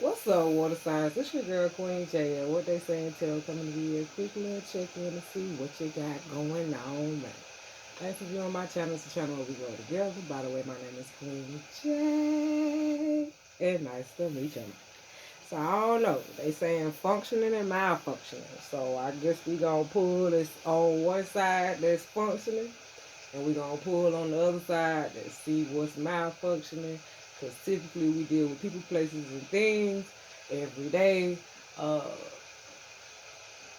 What's up, water signs? This your girl Queen J. And what they saying, tell coming to give you a quick little check in to see what you got going on, man. Thanks for viewing my channel. It's a channel where we grow together. By the way, my name is Queen J. And nice to meet you. So I don't know. They saying functioning and malfunctioning. So I guess we gonna pull this on one side that's functioning, and we gonna pull on the other side and see what's malfunctioning. Because typically we deal with people, places, and things every day. Uh,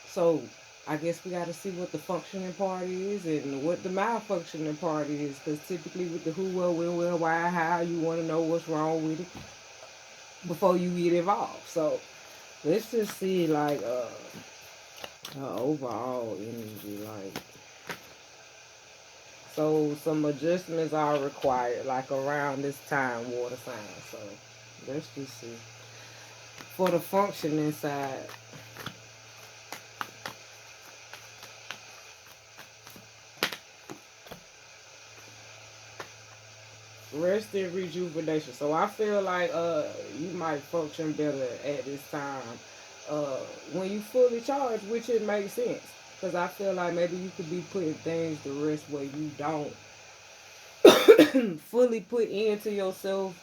so I guess we got to see what the functioning part is and what the malfunctioning part is. Because typically with the who, what, when, where, why, how, you want to know what's wrong with it before you get involved. So let's just see like overall energy like. So some adjustments are required, like around this time, water signs. So let's just see. For the functioning side, rest and rejuvenation. So I feel like you might function better at this time uh when you fully charged, which it makes sense. Because I feel like maybe you could be putting things to rest where you don't fully put into yourself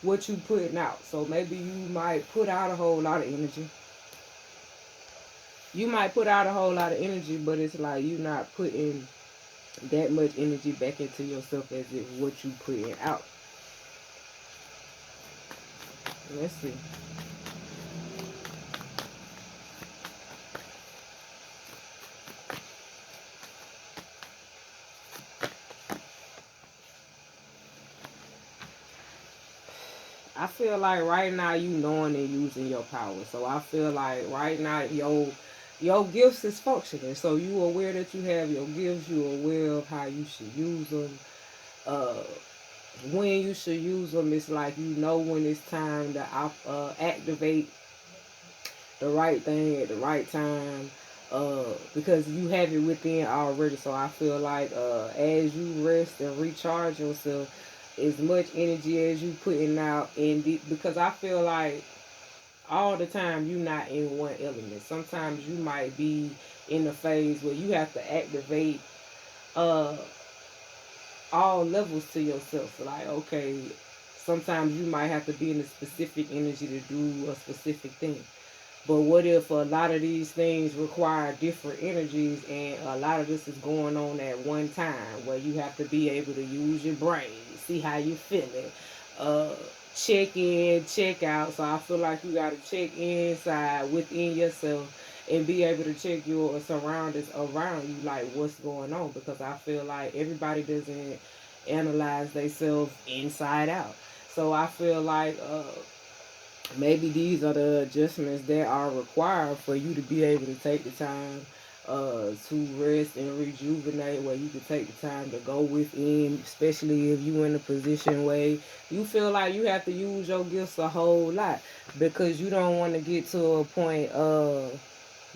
what you putting out. So maybe you might put out a whole lot of energy. You might put out a whole lot of energy, but it's like you not putting that much energy back into yourself as if what you putting out. Let's see. I feel like right now you knowing and using your power. So I feel like right now your gifts is functioning. So you aware that you have your gifts. You aware of how you should use them. Uh, when you should use them. It's like you know when it's time to activate the right thing at the right time. Because you have it within already. So I feel like as you rest and recharge yourself, as much energy as you putting out because I feel like all the time you're not in one element. Sometimes you might be in a phase where you have to activate uh all levels to yourself. So like, okay, sometimes you might have to be in a specific energy to do a specific thing. But what if a lot of these things require different energies and a lot of this is going on at one time where you have to be able to use your brain, see how you feeling, uh, check in, check out. So I feel like you got to check inside within yourself and be able to check your surroundings around you, like what's going on. Because I feel like everybody doesn't analyze themselves inside out. So I feel like maybe these are the adjustments that are required for you to be able to take the time to rest and rejuvenate, where you can take the time to go within, especially if you in a position where you feel like you have to use your gifts a whole lot because you don't want to get to a point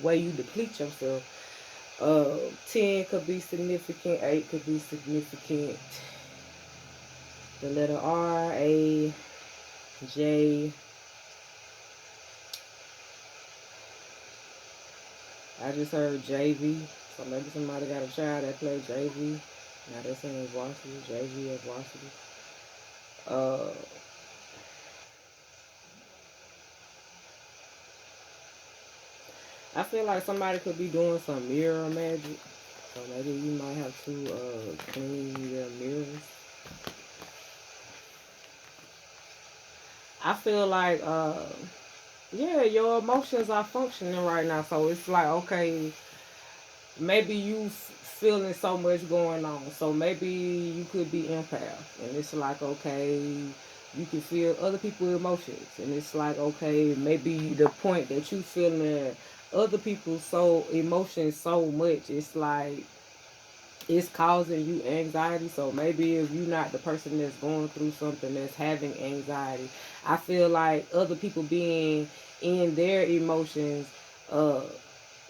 where you deplete yourself. 10 could be significant, 8 could be significant. The letter R, A, J, I just heard JV, so maybe somebody got a child that play JV. Now they're saying varsity, JV as varsity. Uh, I feel like somebody could be doing some mirror magic, so maybe you might have to clean your mirrors. I feel like yeah, your emotions are functioning right now, so it's like okay, maybe you feeling so much going on. So maybe you could be empath, and it's like okay, you can feel other people's emotions, and it's like okay, maybe the point that you feeling other people's so emotions so much, it's like it's causing you anxiety. So maybe if you're not the person that's going through something that's having anxiety, I feel like other people being in their emotions, uh,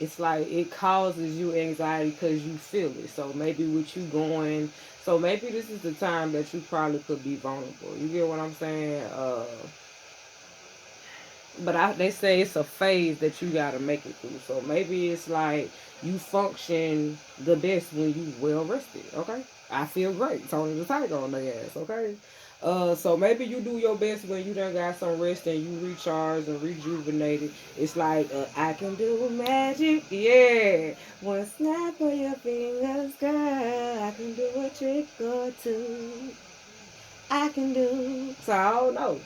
it's like it causes you anxiety because you feel it. So maybe with you going, so maybe this is the time that you probably could be vulnerable. You get what I'm saying? but they say it's a phase that you gotta make it through. So maybe it's like you function the best when you well rested. Okay, I feel great. Tony the Tiger on their ass. Okay, so maybe you do your best when you done got some rest and you recharge and rejuvenated. It's like I can do magic, yeah. One snap of your fingers, girl. I can do a trick or two. I can do. So I don't know.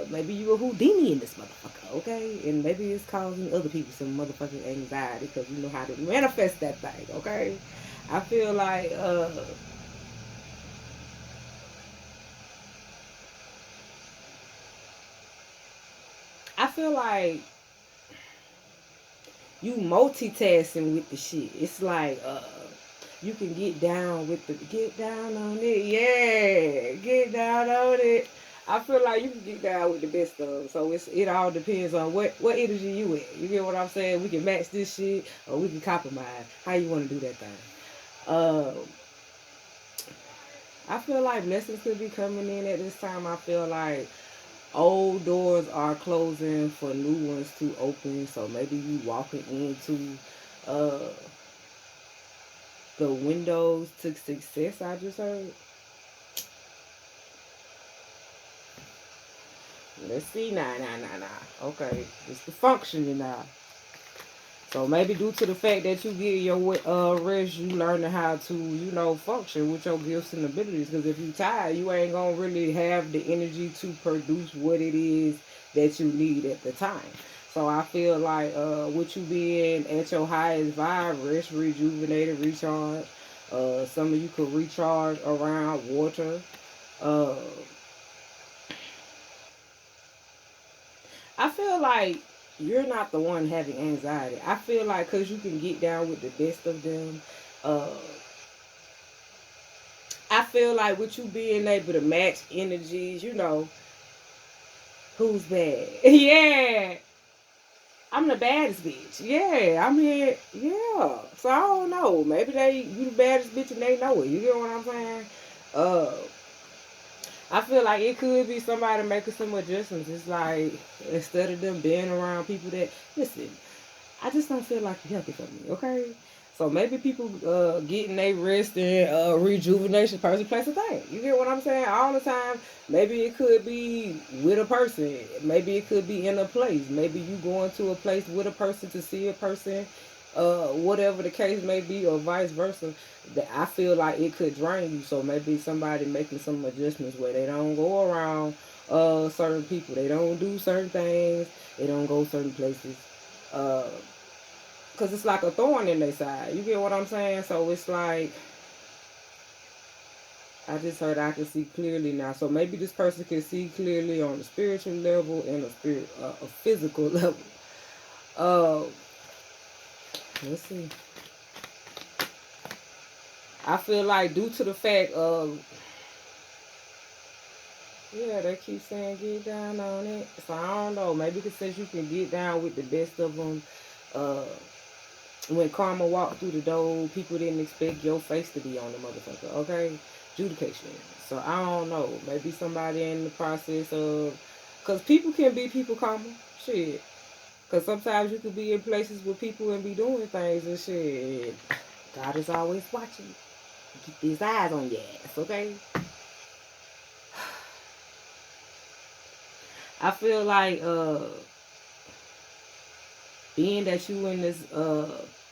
Maybe you a Houdini in this motherfucker, okay? And maybe it's causing other people some motherfucking anxiety because you know how to manifest that thing, okay? I feel like, I feel like you multitasking with the shit. It's like, you can get down on it, yeah, get down on it. I feel like you can get down with the best of them. So it all depends on what energy you at. You get what I'm saying? We can match this shit or we can compromise. How you want to do that thing? Uh, I feel like blessings could be coming in at this time. I feel like old doors are closing for new ones to open. So maybe you walking into uh the windows to success. I just heard. Let's see. Nah. Okay, it's the functioning now. So maybe due to the fact that you get your rest, you learning how to, function with your gifts and abilities. Because if you tired, you ain't gonna really have the energy to produce what it is that you need at the time. So I feel like with you being at your highest vibe, rest, rejuvenated, recharge. Some of you could recharge around water. Uh, I feel like you're not the one having anxiety. I feel like because you can get down with the best of them. Uh, I feel like with you being able to match energies, who's bad? Yeah, I'm the baddest bitch. Yeah, I'm here. Yeah, so I don't know. Maybe you the baddest bitch and they know it. You get what I'm saying? Uh, I feel like it could be somebody making some adjustments. It's like instead of them being around people that listen. I just don't feel like it's healthy for me, okay? So maybe people getting their rest and rejuvenation person, place, a thing. You get what I'm saying? All the time. Maybe it could be with a person. Maybe it could be in a place. Maybe you going to a place with a person to see a person, whatever the case may be, or vice versa. That I feel like it could drain you. So maybe somebody making some adjustments where they don't go around certain people. They don't do certain things. They don't go certain places. Uh, Cause it's like a thorn in their side. You get what I'm saying? So it's like I just heard I can see clearly now. So maybe this person can see clearly on a spiritual level and a physical level. Uh, let's see. I feel like due to the fact of yeah, they keep saying get down on it. So I don't know. Maybe because since you can get down with the best of them, uh, when karma walked through the door, people didn't expect your face to be on the motherfucker. Okay, adjudication. So I don't know. Maybe somebody in the process of, cause people can be people karma. Shit. Cause sometimes you could be in places with people and be doing things and shit. God is always watching. Keep these eyes on your ass. Okay. I feel like being that you in this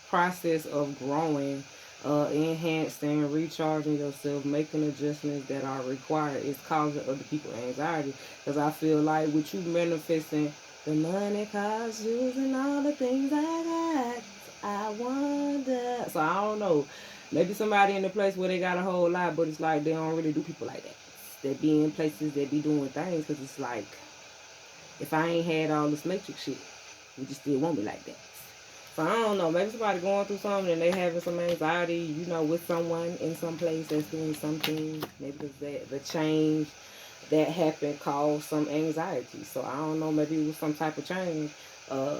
process of growing, enhancing, recharging yourself, making adjustments that are required is causing other people anxiety. Because I feel like with you manifesting the money, cars, shoes, and all the things I got, I wonder. So I don't know. Maybe somebody in a place where they got a whole lot, but it's like they don't really do people like that. They be in places that be doing things because it's like if I ain't had all this matrix shit, would you still want me like that? So I don't know. Maybe somebody going through something and they having some anxiety, with someone in some place that's doing something. Maybe because the change that happened caused some anxiety. So I don't know. Maybe it was some type of change. Uh,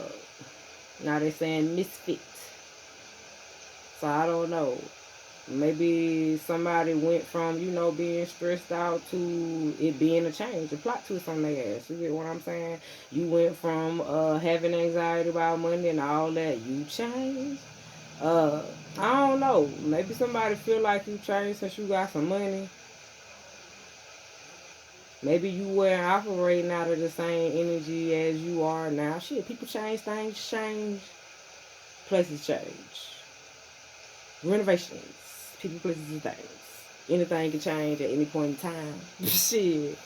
Now they're saying misfit. So I don't know. Maybe somebody went from, being stressed out to it being a change, a plot twist on their ass. You get what I'm saying? You went from having anxiety about money and all that. You changed. Uh, I don't know. Maybe somebody feel like you changed since you got some money. Maybe you weren't operating out of the same energy as you are now. Shit, people change, things change, places change, renovations, people, places, and things. Anything can change at any point in time. Shit,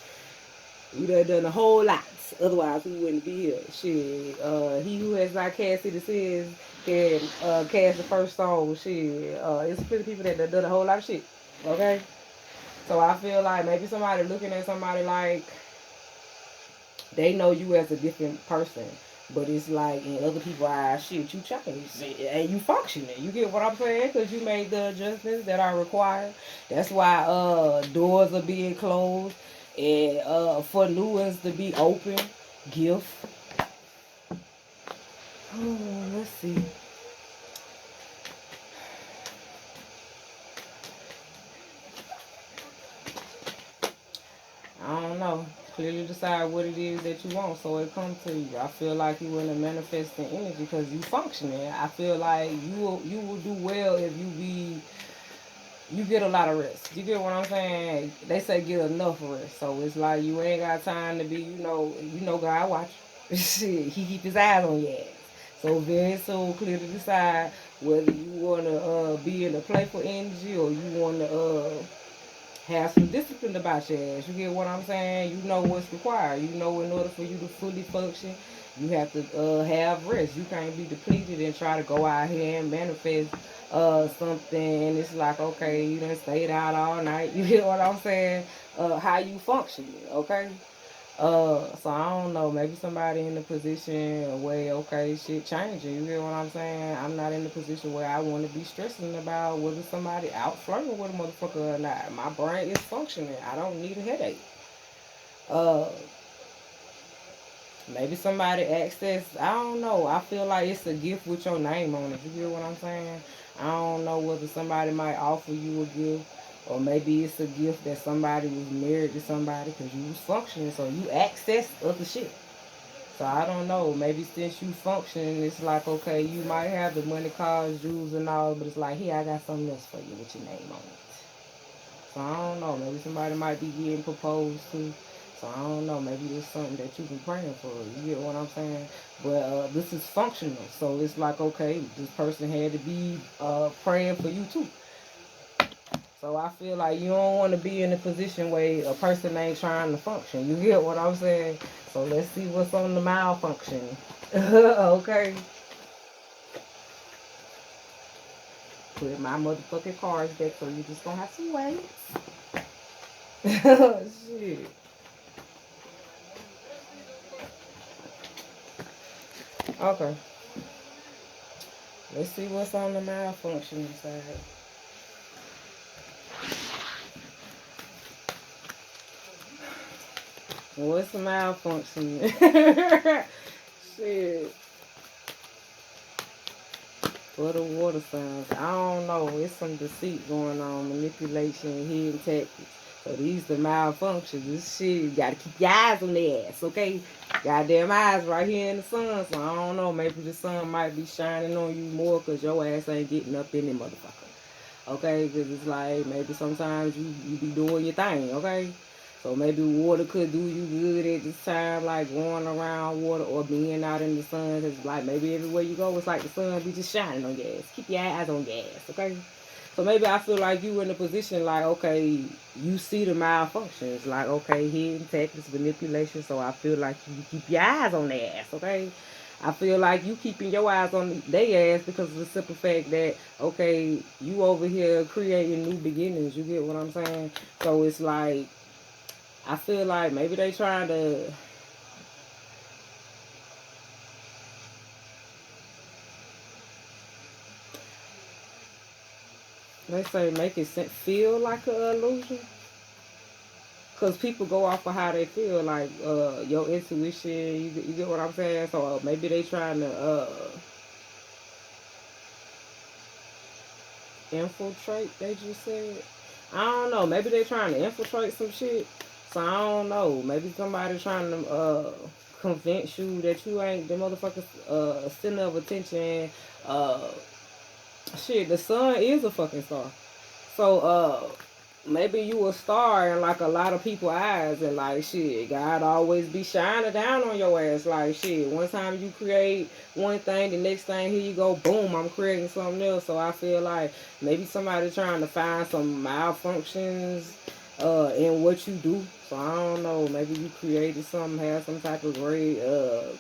we done a whole lot. Otherwise, we wouldn't be here. Shit, he who has not casted the sins can cast the first stone. Shit, it's plenty people that done a whole lot of shit. Okay, so I feel like maybe somebody looking at somebody like they know you as a different person. But it's like in other people's eyes, shit, you changed and you functioning. You get what I'm saying? Because you made the adjustments that are required. That's why doors are being closed and for new ones to be open. Gift. Oh, let's see. I don't know. Clearly decide what it is that you want so it comes to you. I feel like you in a manifesting energy because you functioning. I feel like you will do well if you get a lot of rest. You get what I'm saying? They say get enough rest. So it's like you ain't got time to be, God watch. Shit, he keep his eyes on your ass. So very soon clear to decide whether you wanna be in a playful energy or you wanna have some discipline about your ass. You get what I'm saying? You know what's required. You know in order for you to fully function, you have to have rest. You can't be depleted and try to go out here and manifest something. And it's like, okay, you done stayed out all night. You get what I'm saying? How you function, okay? So I don't know. Maybe somebody in the position where okay, shit changing. You hear what I'm saying? I'm not in the position where I want to be stressing about whether somebody out flirting with a motherfucker or not. My brain is functioning. I don't need a headache. Uh, Maybe somebody access. I don't know. I feel like it's a gift with your name on it. You hear what I'm saying? I don't know whether somebody might offer you a gift. Or maybe it's a gift that somebody was married to somebody because you was functioning, so you access other shit. So I don't know. Maybe since you function, it's like okay, you might have the money, cars, jewels, and all, but it's like here, I got something else for you with your name on it. So I don't know. Maybe somebody might be getting proposed to. So I don't know. Maybe it's something that you've been praying for. You get what I'm saying? But this is functional. So it's like okay, this person had to be praying for you too. So I feel like you don't want to be in a position where a person ain't trying to function. You get what I'm saying? So let's see what's on the malfunction. Okay. Put my motherfucking cards back so you just gonna have to wait. Shit. Okay. Let's see what's on the malfunction side. What's the malfunction? Shit. For the water signs. I don't know. It's some deceit going on, manipulation, hidden tactics. So these the malfunctions. This shit, you gotta keep your eyes on their ass, okay? Goddamn eyes right here in the sun. So I don't know. Maybe the sun might be shining on you more because your ass ain't getting up in it, motherfucker. Okay? Because it's like maybe sometimes you be doing your thing, okay? So maybe water could do you good at this time, like going around water or being out in the sun. Cause like maybe everywhere you go, it's like the sun be just shining on your ass. Keep your eyes on your ass, okay? So maybe I feel like you in a position like, okay, you see the malfunctions, like okay, hidden tactics, manipulation. So I feel like you keep your eyes on their ass, okay? I feel like you keeping your eyes on their ass because of the simple fact that okay, you over here creating new beginnings. You get what I'm saying? So it's like I feel like maybe they trying to let's say make it feel like an illusion. Cause people go off of how they feel, like your intuition. You get what I'm saying? So maybe they trying to Infiltrate, they just said. I don't know. Maybe they trying to infiltrate some shit. So I don't know. Maybe somebody trying to convince you that you ain't the motherfucker center of attention. Uh, Shit, the sun is a fucking star. So maybe you a star in like a lot of people eyes, and like shit, God always be shining down on your ass. Like shit, one time you create one thing, the next thing here you go, boom, I'm creating something else. So I feel like maybe somebody trying to find some malfunctions in what you do. So I don't know, maybe you created something, have some type of great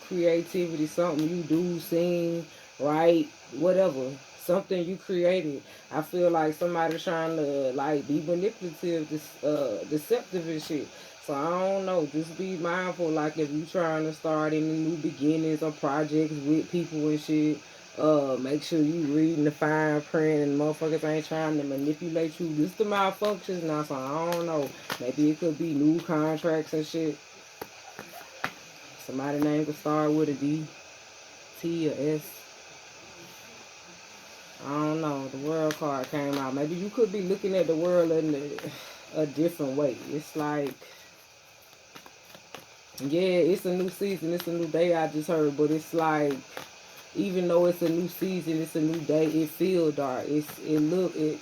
creativity, something you do, sing, write, whatever, something you created. I feel like somebody trying to like be manipulative, deceptive and shit. So I don't know. Just be mindful. Like if you trying to start any new beginnings or projects with people and shit, make sure you reading the fine print and motherfuckers ain't trying to manipulate you. This the malfunctions now. So I don't know. Maybe it could be new contracts and shit. Somebody name could start with a D, T, or S. I don't know. The world card came out. Maybe you could be looking at the world in a different way. It's like, yeah, it's a new season. It's a new day. I just heard, but it's like, even though it's a new season, it's a new day. It feels dark. The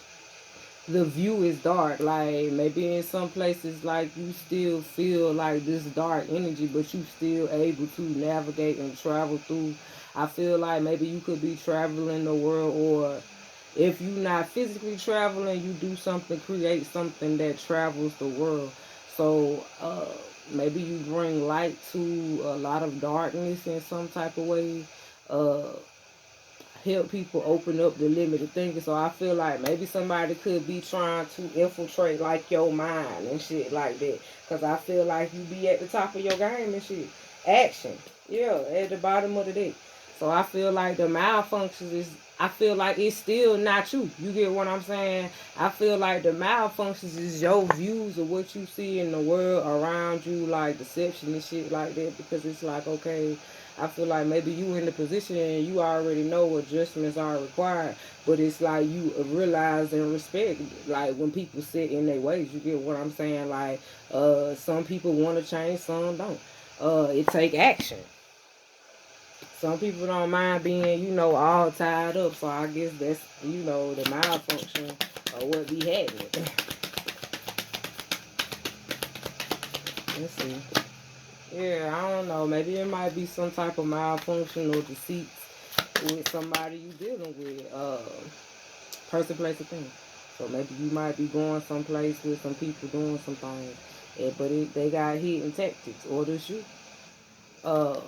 view is dark. Like maybe in some places, like you still feel like this dark energy, but you still able to navigate and travel through. I feel like maybe you could be traveling the world, or if you're not physically traveling, you do something, create something that travels the world. So maybe you bring light to a lot of darkness in some type of way. Uh, Help people open up the limited thinking. So I feel like maybe somebody could be trying to infiltrate like your mind and shit like that. Cause I feel like you be at the top of your game and shit. Action, yeah, at the bottom of the deck. So I feel like the malfunctions is. I feel like it's still not you. You get what I'm saying? I feel like the malfunctions is your views of what you see in the world around you, like deception and shit like that. Because it's like, okay, I feel like maybe you in the position and you already know adjustments are required, but it's like you realize and respect like when people sit in their ways. You get what I'm saying? Like some people want to change, some don't. It take action. Some people don't mind being, all tied up. So I guess that's, the malfunction of what we having. Let's see. Yeah, I don't know. Maybe it might be some type of malfunction or deceit with somebody you dealing with. Person, place, or thing. So maybe you might be going someplace with some people doing some things, but they got hidden tactics, or this you. Uh,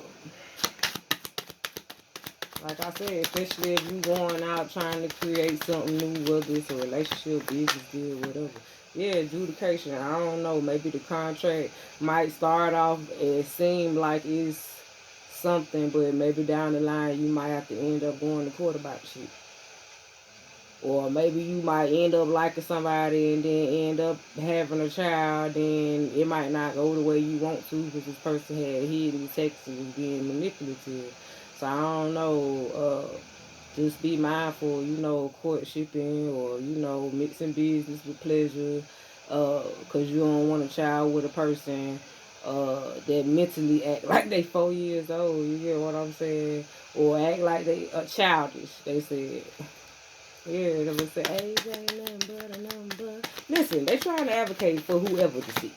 like I said, especially if you going out trying to create something new, whether it's a relationship, business deal, whatever. Yeah, adjudication. I don't know. Maybe the contract might start off and seem like it's something, but maybe down the line you might have to end up going to court about shit. Or maybe you might end up liking somebody and then end up having a child, and it might not go the way you want to because this person had hidden texts and was being manipulative. So I don't know. Just be mindful, courtshiping, or, mixing business with pleasure. Because you don't want a child with a person that mentally act like they 4 years old. You get what I'm saying? Or act like they childish, they said. Yeah, they would say age ain't nothing but a number. Listen, they trying to advocate for whoever deceives.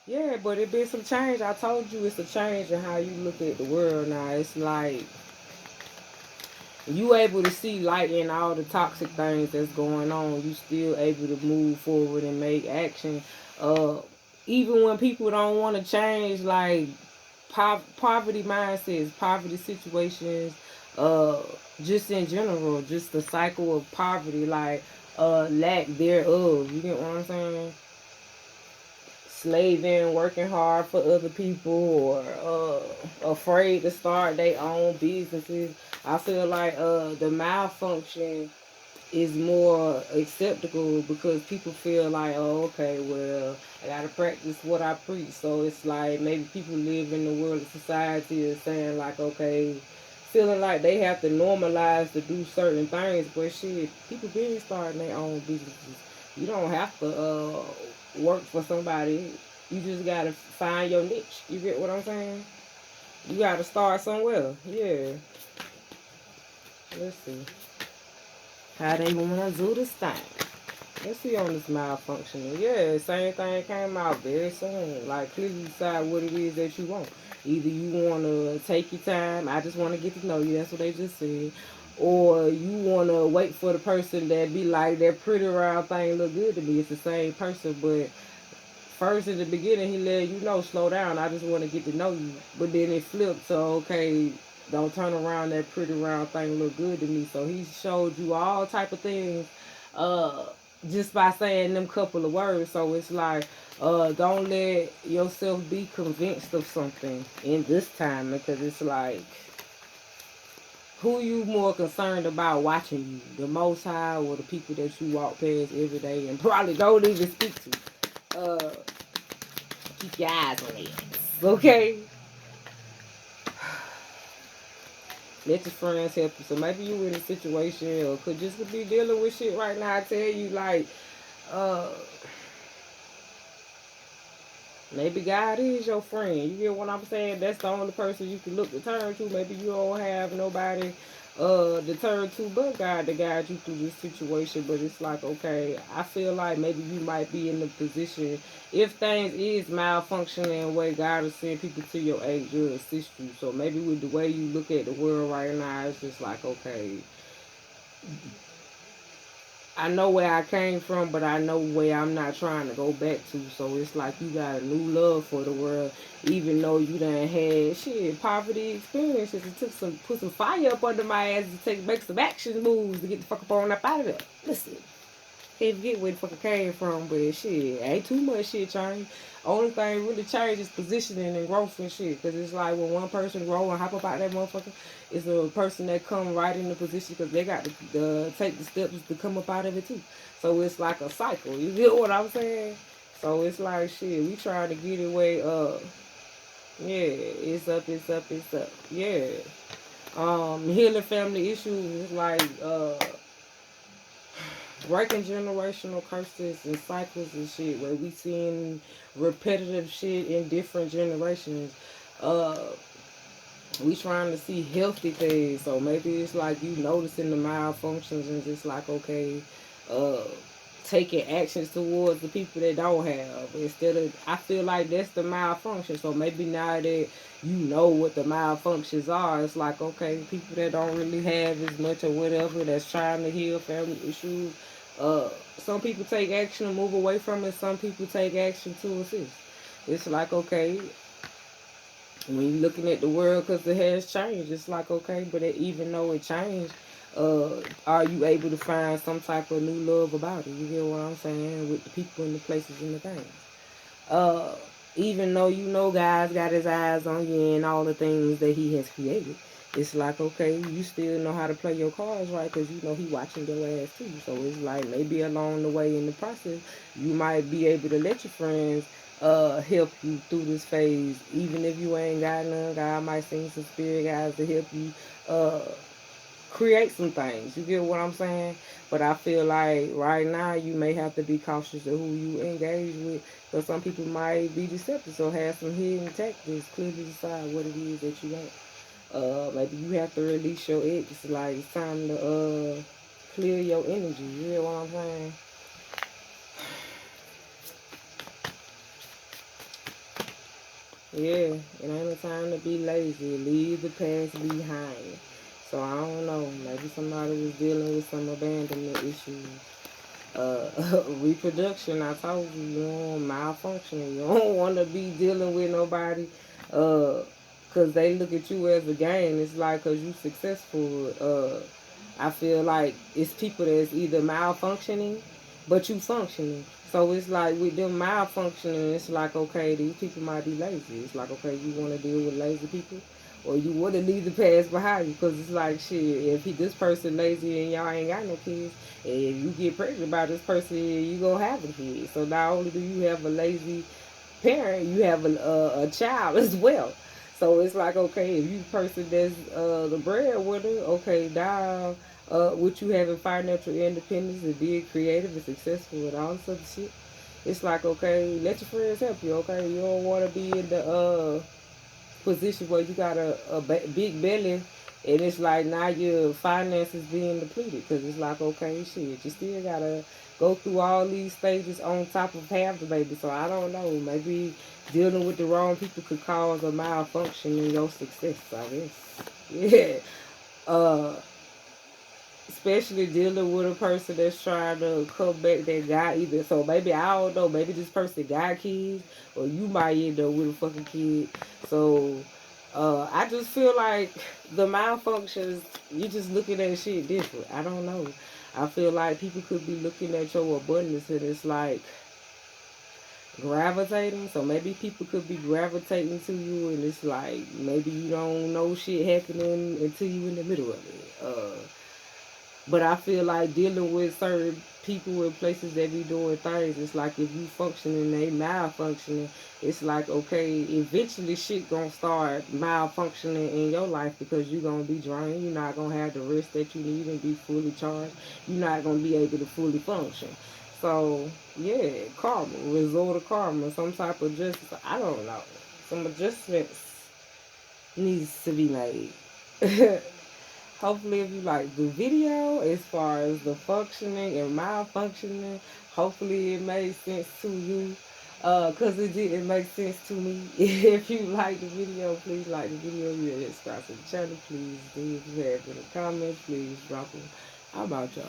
Yeah, but it been some change. I told you it's a change in how you look at the world now. It's like you able to see light in all the toxic things that's going on. You still able to move forward and make action. Uh, Even when people don't want to change, like poverty mindsets, poverty situations, uh, just in general, just the cycle of poverty, like lack thereof. You get what I'm saying? Slaving, working hard for other people, or afraid to start their own businesses. I feel like the malfunction is more acceptable because people feel like, oh, okay, well, I gotta practice what I preach. So it's like maybe people live in the world of society is saying like, okay, feeling like they have to normalize to do certain things. But shit, people been starting their own businesses. You don't have to work for somebody. You just gotta find your niche. You get what I'm saying? You gotta start somewhere. Yeah. Let's see how they wanna do this thing. Let's see on this malfunctioning. Yeah, same thing came out very soon. Like, clearly decide what it is that you want. Either you want to take your time, I just want to get to know you, that's what they just said. Or you want to wait for the person that be like, that pretty round thing look good to me. It's the same person, but first in the beginning, he let you know, slow down, I just want to get to know you. But then it flipped, so okay, don't turn around, that pretty round thing look good to me. So he showed you all type of things uh, just by saying them couple of words. So it's like, don't let yourself be convinced of something in this time, because it's like, who you more concerned about watching you, the Most High or the people that you walk past every day and probably don't even speak to? Keep your eyes on it, okay? Let your friends help you. So maybe you in a situation or could just be dealing with shit right now. I tell you, like, uh, maybe God is your friend. You get what I'm saying? That's the only person you can look to turn to. Maybe you don't have nobody to turn to but God to guide you through this situation. But it's like, okay, I feel like maybe you might be in the position, if things is malfunctioning way, God will send people to your aid to assist you. So maybe with the way you look at the world right now, it's just like, okay, I know where I came from, but I know where I'm not trying to go back to. So it's like you got a new love for the world, even though you done had shit poverty experiences. It took put some fire up under my ass to make some action moves to get the fuck up on up out of there. Listen, can't forget where the fuck I came from, but shit, ain't too much shit changed. Only thing really changed is positioning and growth and shit. Cause it's like when one person grow and hop up out that motherfucker, it's a person that come right in the position because they got to take the steps to come up out of it too. So it's like a cycle. You get what I'm saying? So it's like shit. We trying to get it way up. Yeah, it's up, it's up, it's up. Yeah. Healing family issues like breaking generational curses and cycles and shit where we seeing repetitive shit in different generations. Uh, we trying to see healthy things. So maybe it's like you noticing the malfunctions and just like, okay, uh, taking actions towards the people that don't have. Instead of, I feel like that's the malfunction. So maybe now that you know what the malfunctions are, it's like, okay, people that don't really have as much or whatever that's trying to heal family issues. Uh, some people take action and move away from it. Some people take action to assist. It's like, okay, when you're looking at the world, because it has changed, it's like, okay, but even though it changed, are you able to find some type of new love about it? You get what I'm saying? With the people and the places and the things. Uh, Even though you know God's got his eyes on you and all the things that he has created, it's like, okay, you still know how to play your cards right because you know he watching your ass too. So it's like maybe along the way in the process, you might be able to let your friends help you through this phase. Even if you ain't got none, God might send some spirit guys to help you uh, create some things. You get what I'm saying? But I feel like right now you may have to be cautious of who you engage with, because some people might be deceptive. So have some hidden tactics. Clearly decide what it is that you want. Maybe you have to release your ex. Like it's time to clear your energy. You get what I'm saying? Yeah, it ain't a time to be lazy. Leave the past behind. So I don't know. Maybe somebody was dealing with some abandonment issues. Reproduction. I told you, you don't malfunction. You don't want to be dealing with nobody, cause they look at you as a game. It's like cause you successful. I feel like it's people that's either malfunctioning, but you functioning. So it's like with them malfunctioning, it's like, okay, these people might be lazy. It's like, okay, you want to deal with lazy people, or you want to leave the past behind you, because it's like shit. If this person lazy and y'all ain't got no kids, and if you get pregnant by this person, you gonna have a kid. So not only do you have a lazy parent, you have a child as well. So it's like, okay, if you the person that's the breadwinner, okay, now with you having financial independence and being creative and successful and all this other shit, it's like, okay, let your friends help you, okay? You don't want to be in the position where you got a big belly and it's like now your finances being depleted because it's like, okay, shit, you still gotta go through all these stages on top of have the baby. So I don't know, maybe dealing with the wrong people could cause a malfunction in your success, I guess. Yeah. uh Especially dealing with a person that's trying to come back that guy either. So maybe I don't know, maybe this person got kids, or you might end up with a fucking kid. So I just feel like the malfunctions, you just looking at shit different. I don't know. I feel like people could be looking at your abundance and it's like gravitating. So maybe people could be gravitating to you and it's like maybe you don't know shit happening until you in the middle of it. But I feel like dealing with certain people in places that be doing things, it's like if you functioning, they malfunctioning. It's like, okay, eventually shit gonna start malfunctioning in your life because you gonna be drained. You're not gonna have the rest that you need and be fully charged. You're not gonna be able to fully function. So yeah, karma, result of karma, some type of justice. I don't know. Some adjustments needs to be made. Hopefully, if you like the video as far as the functioning and malfunctioning, hopefully it made sense to you. Cause it didn't make sense to me. If you like the video, please like the video. You subscribe to the channel, please do. If you have any comments, please drop them. How about y'all?